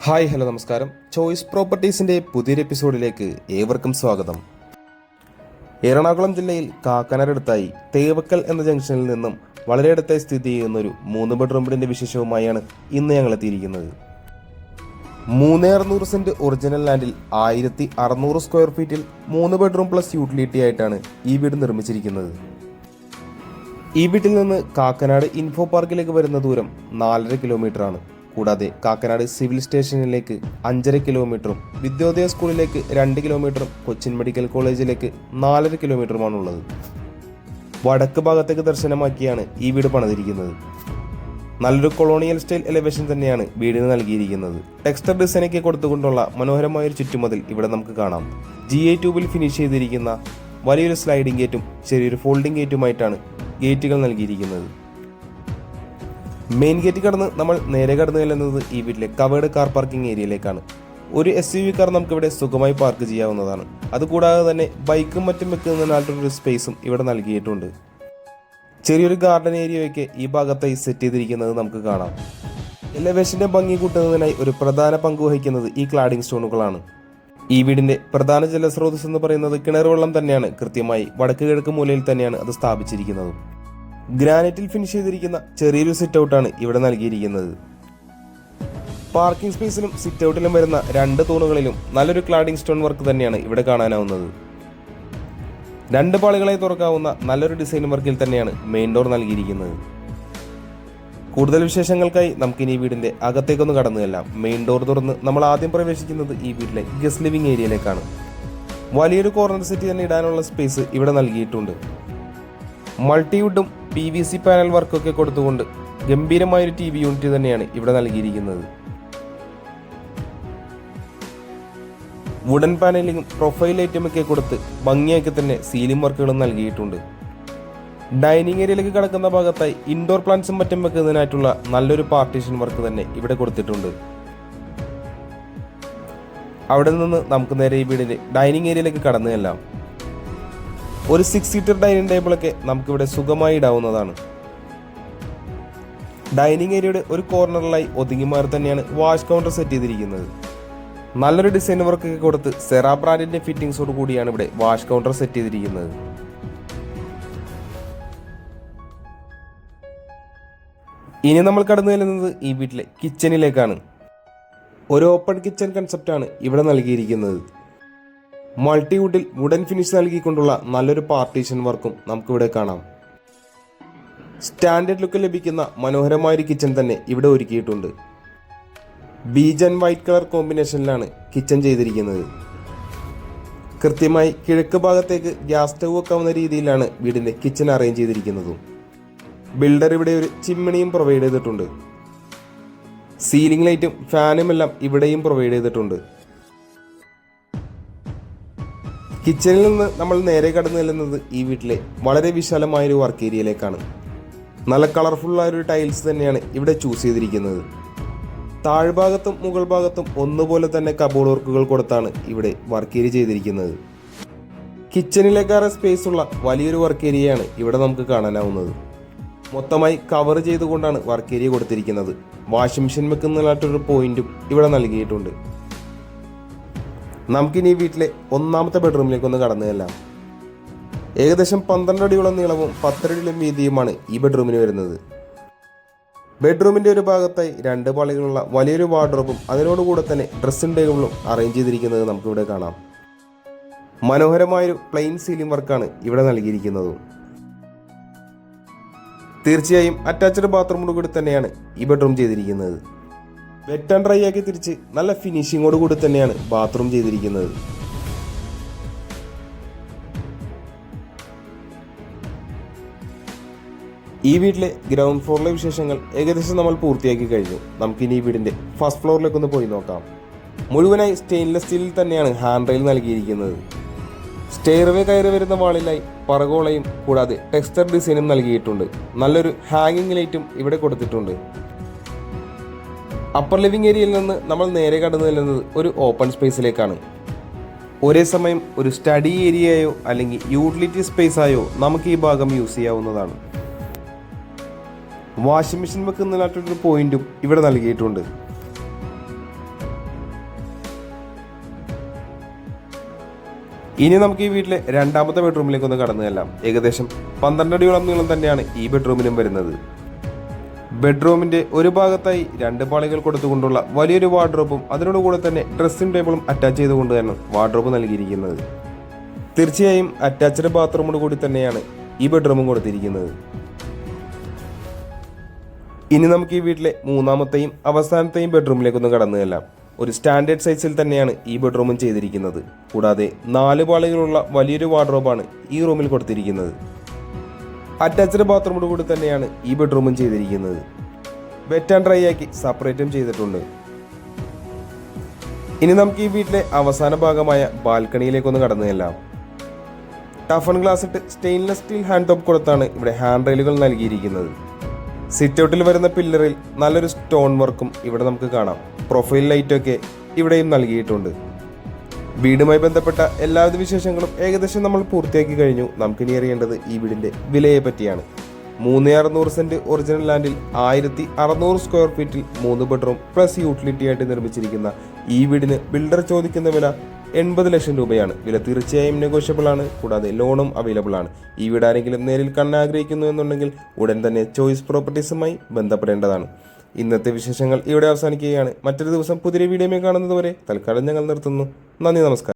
Hi hello നമസ്കാരം. Choice പ്രോപ്പർട്ടീസിൻ്റെ പുതിയൊരു എപ്പിസോഡിലേക്ക് ഏവർക്കും സ്വാഗതം. എറണാകുളം ജില്ലയിൽ കാക്കനാടടുത്തായി തേവക്കൽ എന്ന ജംഗ്ഷനിൽ നിന്നും വളരെ അടുത്തായി സ്ഥിതി ചെയ്യുന്ന ഒരു 3 ബെഡ്റൂം വീടിൻ്റെ വിശേഷവുമായാണ് ഇന്ന് ഞങ്ങൾ എത്തിയിരിക്കുന്നത്. 360 സെന്റ് ഒറിജിനൽ ലാൻഡിൽ 1600 സ്ക്വയർ ഫീറ്റിൽ 3 ബെഡ്റൂം പ്ലസ് യൂട്ടിലിറ്റി ആയിട്ടാണ് ഈ വീട് നിർമ്മിച്ചിരിക്കുന്നത്. ഈ വീട്ടിൽ നിന്ന് കാക്കനാട് ഇൻഫോ പാർക്കിലേക്ക് വരുന്ന ദൂരം 4.5 കിലോമീറ്റർ ആണ്. കൂടാതെ കാക്കനാട് സിവിൽ സ്റ്റേഷനിലേക്ക് 5.5 കിലോമീറ്ററും വിദ്യോദയ സ്കൂളിലേക്ക് 2 കിലോമീറ്ററും കൊച്ചിൻ മെഡിക്കൽ കോളേജിലേക്ക് 4.5 കിലോമീറ്ററുമാണുള്ളത്. വടക്ക് ഭാഗത്തേക്ക് ദർശനമാക്കിയാണ് ഈ വീട് പണിതിരിക്കുന്നത്. നല്ലൊരു കൊളോണിയൽ സ്റ്റൈൽ എലിവേഷൻ തന്നെയാണ് വീടിന് നൽകിയിരിക്കുന്നത്. ടെക്സ്റ്റർ ഡിസൈനൊക്കെ കൊടുത്തുകൊണ്ടുള്ള മനോഹരമായൊരു ചുറ്റുമതിൽ ഇവിടെ നമുക്ക് കാണാം. GI ട്യൂബിൽ ഫിനിഷ് ചെയ്തിരിക്കുന്ന വലിയൊരു സ്ലൈഡിംഗ് ഗേറ്റും ചെറിയൊരു ഫോൾഡിംഗ് ഗേറ്റുമായിട്ടാണ് ഗേറ്റുകൾ നൽകിയിരിക്കുന്നത്. മെയിൻ ഗേറ്റ് കടന്ന് നമ്മൾ നേരെ കടന്നു ചെല്ലുന്നത് ഈ വീട്ടിലെ കവേർഡ് കാർ പാർക്കിംഗ് ഏരിയയിലേക്കാണ്. ഒരു SUV കാർ നമുക്കിവിടെ സുഖമായി പാർക്ക് ചെയ്യാവുന്നതാണ്. അതുകൂടാതെ തന്നെ ബൈക്കും മറ്റും വെക്കുന്നതിനായിട്ടൊരു സ്പേസും ഇവിടെ നൽകിയിട്ടുണ്ട്. ചെറിയൊരു ഗാർഡൻ ഏരിയയൊക്കെ ഈ ഭാഗത്തായി സെറ്റ് ചെയ്തിരിക്കുന്നത് നമുക്ക് കാണാം. എലവേഷന്റെ ഭംഗി കൂട്ടുന്നതിനായി ഒരു പ്രധാന പങ്ക് വഹിക്കുന്നത് ഈ ക്ലാഡിംഗ് സ്റ്റോണുകളാണ്. ഈ വീടിന്റെ പ്രധാന ജലസ്രോതസ് എന്ന് പറയുന്നത് കിണർ വെള്ളം തന്നെയാണ്. കൃത്യമായി വടക്ക് കിഴക്ക് മൂലയിൽ തന്നെയാണ് അത് സ്ഥാപിച്ചിരിക്കുന്നത്. ഗ്രാനൈറ്റിൽ ഫിനിഷ് ചെയ്തിരിക്കുന്ന ചെറിയൊരു സിറ്റ് ഔട്ടാണ് ഇവിടെ നൽകിയിരിക്കുന്നത്. പാർക്കിംഗ് സ്പേസിലും സിറ്റ് ഔട്ടിലും വരുന്ന 2 തൂണുകളിലും നല്ലൊരു ക്ലാഡിംഗ് സ്റ്റോൺ വർക്ക് തന്നെയാണ് ഇവിടെ കാണാനാവുന്നത്. 2 പാളികളായി തുറക്കാവുന്ന നല്ലൊരു ഡിസൈൻ വർക്കിൽ തന്നെയാണ് മെയിൻ ഡോർ നൽകിയിരിക്കുന്നത്. കൂടുതൽ വിശേഷങ്ങൾക്കായി നമുക്കിനി ഈ വീടിന്റെ അകത്തേക്കൊന്ന് കടന്നു ചെല്ലാം. മെയിൻ ഡോർ തുറന്ന് നമ്മൾ ആദ്യം പ്രവേശിക്കുന്നത് ഈ വീട്ടിലെ ഗസ്റ്റ് ലിവിംഗ് ഏരിയയിലേക്കാണ്. വലിയൊരു കോർണർ സെറ്റ് തന്നെ ഇടാനുള്ള സ്പേസ് ഇവിടെ നൽകിയിട്ടുണ്ട്. മൾട്ടിവുഡും PVC പാനൽ വർക്കൊക്കെ കൊടുത്തുകൊണ്ട് ഗംഭീരമായൊരു TV യൂണിറ്റ് തന്നെയാണ് ഇവിടെ നൽകിയിരിക്കുന്നത്. വുഡൻ പാനലിങ്ങും പ്രൊഫൈൽ ലൈറ്റുമൊക്കെ കൊടുത്ത് ഭംഗിയാക്കി തന്നെ സീലിംഗ് വർക്കുകളും നൽകിയിട്ടുണ്ട്. ഡൈനിങ് ഏരിയയിലേക്ക് കടക്കുന്ന ഭാഗത്തായി ഇൻഡോർ പ്ലാന്റ്സും മറ്റും വെക്കുന്നതിനായിട്ടുള്ള നല്ലൊരു പാർട്ടീഷൻ വർക്ക് തന്നെ ഇവിടെ കൊടുത്തിട്ടുണ്ട്. അവിടെ നിന്ന് നമുക്ക് നേരെ ഈ വീടിന്റെ ഡൈനിങ് ഏരിയയിലേക്ക് കടന്നു ചെല്ലാം. ഒരു 6 സീറ്റർ ഡൈനിങ് ടേബിളൊക്കെ നമുക്കിവിടെ സുഖമായി ഇടാവുന്നതാണ്. ഡൈനിങ് ഏരിയയുടെ ഒരു കോർണറിലായി ഒതുങ്ങിമാറി തന്നെയാണ് വാഷ് കൗണ്ടർ സെറ്റ് ചെയ്തിരിക്കുന്നത്. നല്ലൊരു ഡിസൈൻ വർക്കൊക്കെ കൊടുത്ത് സെറാ ബ്രാൻഡിന്റെ ഫിറ്റിംഗ്സോട് കൂടിയാണ് ഇവിടെ വാഷ് കൗണ്ടർ സെറ്റ് ചെയ്തിരിക്കുന്നത്. ഇനി നമ്മൾ കടന്നു ചെല്ലുന്നത് ഈ വീട്ടിലെ കിച്ചണിലേക്കാണ്. ഒരു ഓപ്പൺ കിച്ചൺ കൺസെപ്റ്റാണ് ഇവിടെ നൽകിയിരിക്കുന്നത്. മൾട്ടിവുഡിൽ വുഡൻ ഫിനിഷ് നൽകിക്കൊണ്ടുള്ള നല്ലൊരു പാർട്ടീഷൻ വർക്കും നമുക്കിവിടെ കാണാം. സ്റ്റാൻഡേർഡ് ലുക്ക് ലഭിക്കുന്ന മനോഹരമായൊരു കിച്ചൺ തന്നെ ഇവിടെ ഒരുക്കിയിട്ടുണ്ട്. ബീജ് ആൻഡ് വൈറ്റ് കളർ കോമ്പിനേഷനിലാണ് കിച്ചൺ ചെയ്തിരിക്കുന്നത്. കൃത്യമായി കിഴക്ക് ഭാഗത്തേക്ക് ഗ്യാസ് സ്റ്റവ് വെക്കാവുന്ന രീതിയിലാണ് വീടിന്റെ കിച്ചൺ അറേഞ്ച് ചെയ്തിരിക്കുന്നതും. ബിൽഡർ ഇവിടെ ഒരു ചിമ്മിണിയും പ്രൊവൈഡ് ചെയ്തിട്ടുണ്ട്. സീലിംഗ് ലൈറ്റും ഫാനും എല്ലാം ഇവിടെയും പ്രൊവൈഡ് ചെയ്തിട്ടുണ്ട്. കിച്ചണിൽ നിന്ന് നമ്മൾ നേരെ കടന്നു ചെല്ലുന്നത് ഈ വീട്ടിലെ വളരെ വിശാലമായൊരു വർക്ക് ഏരിയയിലേക്കാണ്. നല്ല കളർഫുള്ളായൊരു ടൈൽസ് തന്നെയാണ് ഇവിടെ ചൂസ് ചെയ്തിരിക്കുന്നത്. താഴ്ഭാഗത്തും മുകൾ ഭാഗത്തും ഒന്നുപോലെ തന്നെ കബോർഡ് വർക്കുകൾ കൊടുത്താണ് ഇവിടെ വർക്ക് ഏരിയ ചെയ്തിരിക്കുന്നത്. കിച്ചണിലേക്കാറെ സ്പേസ് ഉള്ള വലിയൊരു വർക്ക് ഏരിയയാണ് ഇവിടെ നമുക്ക് കാണാനാവുന്നത്. മൊത്തമായി കവർ ചെയ്തുകൊണ്ടാണ് വർക്ക് ഏരിയ കൊടുത്തിരിക്കുന്നത്. വാഷിംഗ് മെഷീൻ വെക്കുന്നതിനായിട്ടൊരു പോയിന്റും ഇവിടെ നൽകിയിട്ടുണ്ട്. നമുക്കിനി വീട്ടിലെ 1ാമത്തെ ബെഡ്റൂമിലേക്ക് ഒന്ന് കടന്നു ചെല്ലാം. ഏകദേശം 12 അടിയോളം നീളവും 10 അടിയോളം വീതിയുമാണ് ഈ ബെഡ്റൂമിന് വരുന്നത്. ബെഡ്റൂമിന്റെ ഒരു ഭാഗത്തായി 2 പാളികളുള്ള വലിയൊരു വാർഡ്രോബും അതിനോടുകൂടെ തന്നെ ഡ്രസ്സിംഗ് ടേബിളും അറേഞ്ച് ചെയ്തിരിക്കുന്നത് നമുക്കിവിടെ കാണാം. മനോഹരമായൊരു പ്ലെയിൻ സീലിംഗ് വർക്കാണ് ഇവിടെ നൽകിയിരിക്കുന്നത്. തീർച്ചയായും അറ്റാച്ച്ഡ് ബാത്റൂമോട് കൂടി തന്നെയാണ് ഈ ബെഡ്റൂം ചെയ്തിരിക്കുന്നത്. വെറ്റ് ആൻഡ് ഡ്രൈ ആക്കി തിരിച്ച് നല്ല ഫിനിഷിങ്ങോട് കൂടി തന്നെയാണ് ബാത്റൂം ചെയ്തിരിക്കുന്നത്. ഈ വീട്ടിലെ ഗ്രൗണ്ട് ഫ്ലോറിലെ വിശേഷങ്ങൾ ഏകദേശം നമ്മൾ പൂർത്തിയാക്കി കഴിഞ്ഞു. നമുക്കിനി ഈ വീടിന്റെ ഫസ്റ്റ് ഫ്ലോറിലേക്ക് ഒന്ന് പോയി നോക്കാം. മുഴുവനായി സ്റ്റെയിൻലെസ് സ്റ്റീലിൽ തന്നെയാണ് ഹാൻഡ് റെയിൽ നൽകിയിരിക്കുന്നത്. സ്റ്റെയർവേ കയറി വരുന്ന വാളിലായി പറകോളയും കൂടാതെ ടെക്സ്ചർ ഡിസൈനും നൽകിയിട്ടുണ്ട്. നല്ലൊരു ഹാങ്ങിങ് ലൈറ്റും ഇവിടെ കൊടുത്തിട്ടുണ്ട്. അപ്പർ ലിവിംഗ് ഏരിയയിൽ നിന്ന് നമ്മൾ നേരെ കടന്നു ചെല്ലുന്നത് ഒരു ഓപ്പൺ സ്പേസിലേക്കാണ്. ഒരേ സമയം ഒരു സ്റ്റഡി ഏരിയയോ അല്ലെങ്കിൽ യൂട്ടിലിറ്റി സ്പേസായോ നമുക്ക് ഈ ഭാഗം യൂസ് ചെയ്യാവുന്നതാണ്. വാഷിംഗ് മെഷീൻ വെക്കുന്നതിനായിട്ടൊരു പോയിന്റും ഇവിടെ നൽകിയിട്ടുണ്ട്. ഇനി നമുക്ക് ഈ വീട്ടിലെ രണ്ടാമത്തെ ബെഡ്റൂമിലേക്ക് ഒന്ന് കടന്നു ചെല്ലാം. ഏകദേശം 12 അടിയോളം നീളം തന്നെയാണ് ഈ ബെഡ്റൂമിനും വരുന്നത്. ബെഡ്റൂമിന്റെ ഒരു ഭാഗത്തായി 2 പാളികൾ കൊടുത്തുകൊണ്ടുള്ള വലിയൊരു വാർഡ്രോബും അതിനോട് കൂടെ തന്നെ ഡ്രസ്സിംഗ് ടേബിളും അറ്റാച്ച് ചെയ്തുകൊണ്ട് തന്നെ വാർഡ്രോബ് നൽകിയിരിക്കുന്നത്. തീർച്ചയായും അറ്റാച്ച്ഡ് ബാത്റൂമോട് കൂടി തന്നെയാണ് ഈ ബെഡ്റൂമും കൊടുത്തിരിക്കുന്നത്. ഇനി നമുക്ക് ഈ വീട്ടിലെ മൂന്നാമത്തെയും അവസാനത്തെയും ബെഡ്റൂമിലേക്കൊന്ന് കടന്നു ചെല്ലാം. ഒരു സ്റ്റാൻഡേർഡ് സൈസിൽ തന്നെയാണ് ഈ ബെഡ്റൂമും ചെയ്തിരിക്കുന്നത്. കൂടാതെ 4 പാളികളുള്ള വലിയൊരു വാർഡ്രോബാണ് ഈ റൂമിൽ കൊടുത്തിരിക്കുന്നത്. അറ്റാച്ച്ഡ് ബാത്റൂമോട് കൂടി തന്നെയാണ് ഈ ബെഡ്റൂമും ചെയ്തിരിക്കുന്നത്. വെറ്റ് ആൻഡ് ഡ്രൈ ആക്കി സെപ്പറേറ്റും ചെയ്തിട്ടുണ്ട്. ഇനി നമുക്ക് ഈ വീട്ടിലെ അവസാന ഭാഗമായ ബാൽക്കണിയിലേക്കൊന്ന് കടന്നു ചെല്ലാം. ടഫൺ ഗ്ലാസ് ഇട്ട് സ്റ്റെയിൻലെസ് സ്റ്റീൽ ഹാൻഡ് ടോപ്പ് കൊടുത്താണ് ഇവിടെ ഹാൻഡ് റെയിലുകൾ നൽകിയിരിക്കുന്നത്. സിറ്റ് ഔട്ടിൽ വരുന്ന പില്ലറിൽ നല്ലൊരു സ്റ്റോൺ വർക്കും ഇവിടെ നമുക്ക് കാണാം. പ്രൊഫൈൽ ലൈറ്റൊക്കെ ഇവിടെയും നൽകിയിട്ടുണ്ട്. വീടുമായി ബന്ധപ്പെട്ട എല്ലാവിധ വിശേഷങ്ങളും ഏകദേശം നമ്മൾ പൂർത്തിയാക്കി കഴിഞ്ഞു. നമുക്കിനി അറിയേണ്ടത് ഈ വീടിന്റെ വിലയെ പറ്റിയാണ്. 3600 സെന്റ് ഒറിജിനൽ ലാൻഡിൽ 1600 സ്ക്വയർ ഫീറ്റിൽ 3 ബെഡ്റൂം പ്ലസ് യൂട്ടിലിറ്റി ആയിട്ട് നിർമ്മിച്ചിരിക്കുന്ന ഈ വീടിന് ബിൽഡർ ചോദിക്കുന്ന വില 80 ലക്ഷം രൂപയാണ്. വില തീർച്ചയായും നെഗോഷ്യബിൾ ആണ്. കൂടാതെ ലോണും അവൈലബിൾ ആണ്. ഈ വീട് ആരെങ്കിലും നേരിൽ കാണാൻ ആഗ്രഹിക്കുന്നു എന്നുണ്ടെങ്കിൽ ഉടൻ തന്നെ ചോയ്സ് പ്രോപ്പർട്ടീസുമായി ബന്ധപ്പെടേണ്ടതാണ്. ഇന്നത്തെ വിശേഷങ്ങൾ ഇവിടെ അവസാനിക്കുകയാണ്. മറ്റൊരു ദിവസം പുതിയ വീഡിയോയിൽ കാണുന്നത് വരെ തൽക്കാലം ഞങ്ങൾ നിർത്തുന്നു. നന്ദി, നമസ്കാരം.